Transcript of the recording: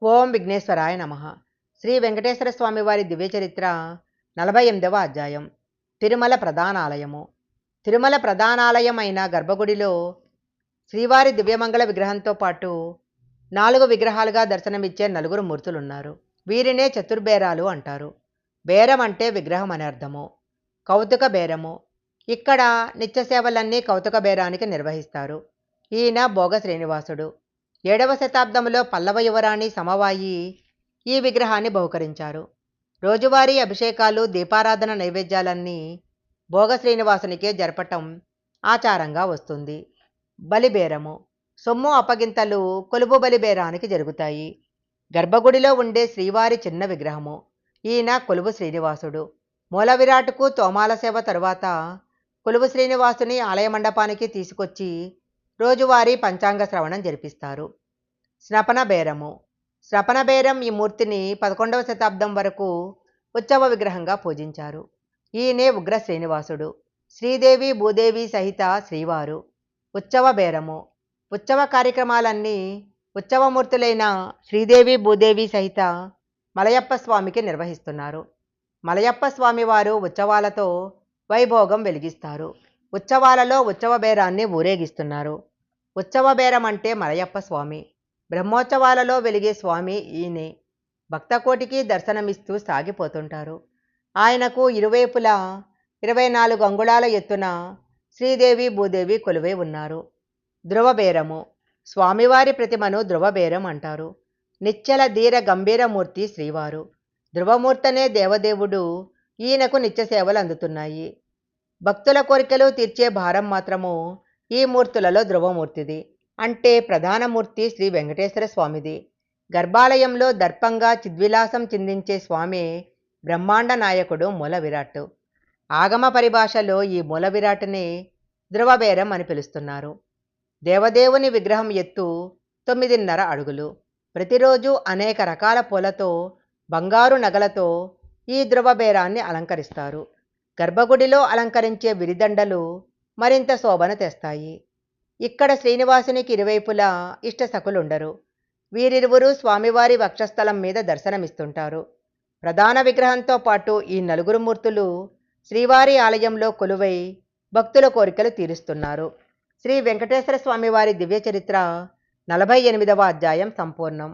ఓం విఘ్నేశ్వరాయ నమః. శ్రీ వెంకటేశ్వర స్వామి వారి దివ్య చరిత్ర 48వ అధ్యాయం. తిరుమల ప్రధానాలయము. తిరుమల ప్రధానాలయం అయిన గర్భగుడిలో శ్రీవారి దివ్యమంగళ విగ్రహంతో పాటు 4 విగ్రహాలుగా దర్శనమిచ్చే నలుగురు మూర్తులున్నారు. వీరినే చతుర్బేరాలు అంటారు. బేరం అంటే విగ్రహం అని అర్థము. కౌతుక బేరము. ఇక్కడ నిత్య సేవలన్నీ కౌతుక బేరానికి నిర్వహిస్తారు. ఈయన భోగ శ్రీనివాసుడు. 7వ శతాబ్దంలో పల్లవ యువరాణి సమవాయి ఈ విగ్రహాన్ని బహుకరించారు. రోజువారీ అభిషేకాలు, దీపారాధన నైవేద్యాలన్నీ భోగ శ్రీనివాసునికే జరపటం ఆచారంగా వస్తుంది. బలిబేరము. సొమ్ము అప్పగింతలు కొలువు బలిబేరానికి జరుగుతాయి. గర్భగుడిలో ఉండే శ్రీవారి చిన్న విగ్రహము. ఈయన కొలువు శ్రీనివాసుడు. మూల విరాటుకు తోమాల సేవ తరువాత కొలువు శ్రీనివాసుని ఆలయ మండపానికి తీసుకొచ్చి రోజువారీ పంచాంగ శ్రవణం జరిపిస్తారు. స్నపన బేరము. స్నపన బేరం ఈ మూర్తిని 11వ శతాబ్దం వరకు ఉత్సవ విగ్రహంగా పూజించారు. ఈయనే ఉగ్ర శ్రీనివాసుడు. శ్రీదేవి భూదేవి సహిత శ్రీవారు. ఉత్సవ బేరము. ఉత్సవ కార్యక్రమాలన్నీ ఉత్సవమూర్తులైన శ్రీదేవి భూదేవి సహిత మలయప్ప స్వామికి నిర్వహిస్తున్నారు. మలయప్ప స్వామి వారు ఉత్సవాలతో వైభోగం వెలిగిస్తారు. ఉత్సవాలలో ఉత్సవ బేరాన్ని ఊరేగిస్తున్నారు. ఉత్సవ బేరం అంటే మలయప్ప స్వామి. బ్రహ్మోత్సవాలలో వెలిగే స్వామి ఈయనే. భక్తకోటికి దర్శనమిస్తూ సాగిపోతుంటారు. ఆయనకు ఇరువైపులా 24 అంగుళాల ఎత్తున శ్రీదేవి భూదేవి కొలువై ఉన్నారు. ధ్రువబేరము. స్వామివారి ప్రతిమను ధ్రువబేరం అంటారు. నిశ్చల ధీర గంభీరమూర్తి శ్రీవారు. ధ్రువమూర్తనే దేవదేవుడు. ఈయనకు నిత్య సేవలు అందుతున్నాయి. భక్తుల కోరికలు తీర్చే భారం మాత్రము ఈ మూర్తులలో ధ్రువమూర్తిది. అంటే ప్రధానమూర్తి శ్రీ వెంకటేశ్వర స్వామిది. గర్భాలయంలో దర్పంగా చిద్విలాసం చిందించే స్వామి బ్రహ్మాండ నాయకుడు మూల విరాట్. ఆగమ పరిభాషలో ఈ మూల విరాట్ని ధ్రువబేరం అని పిలుస్తున్నారు. దేవదేవుని విగ్రహం ఎత్తు 9.5 అడుగులు. ప్రతిరోజు అనేక రకాల పూలతో, బంగారు నగలతో ఈ ధ్రువబేరాన్ని అలంకరిస్తారు. గర్భగుడిలో అలంకరించే విరిదండలు మరింత శోభను తెస్తాయి. ఇక్కడ శ్రీనివాసునికి ఇరువైపులా ఇష్టసఖులుండరు. వీరిరువురు స్వామివారి వక్షస్థలం మీద దర్శనమిస్తుంటారు. ప్రధాన విగ్రహంతో పాటు ఈ నలుగురు మూర్తులు శ్రీవారి ఆలయంలో కొలువై భక్తుల కోరికలు తీరుస్తున్నారు. శ్రీ వెంకటేశ్వర స్వామివారి దివ్య చరిత్ర 48వ అధ్యాయం సంపూర్ణం.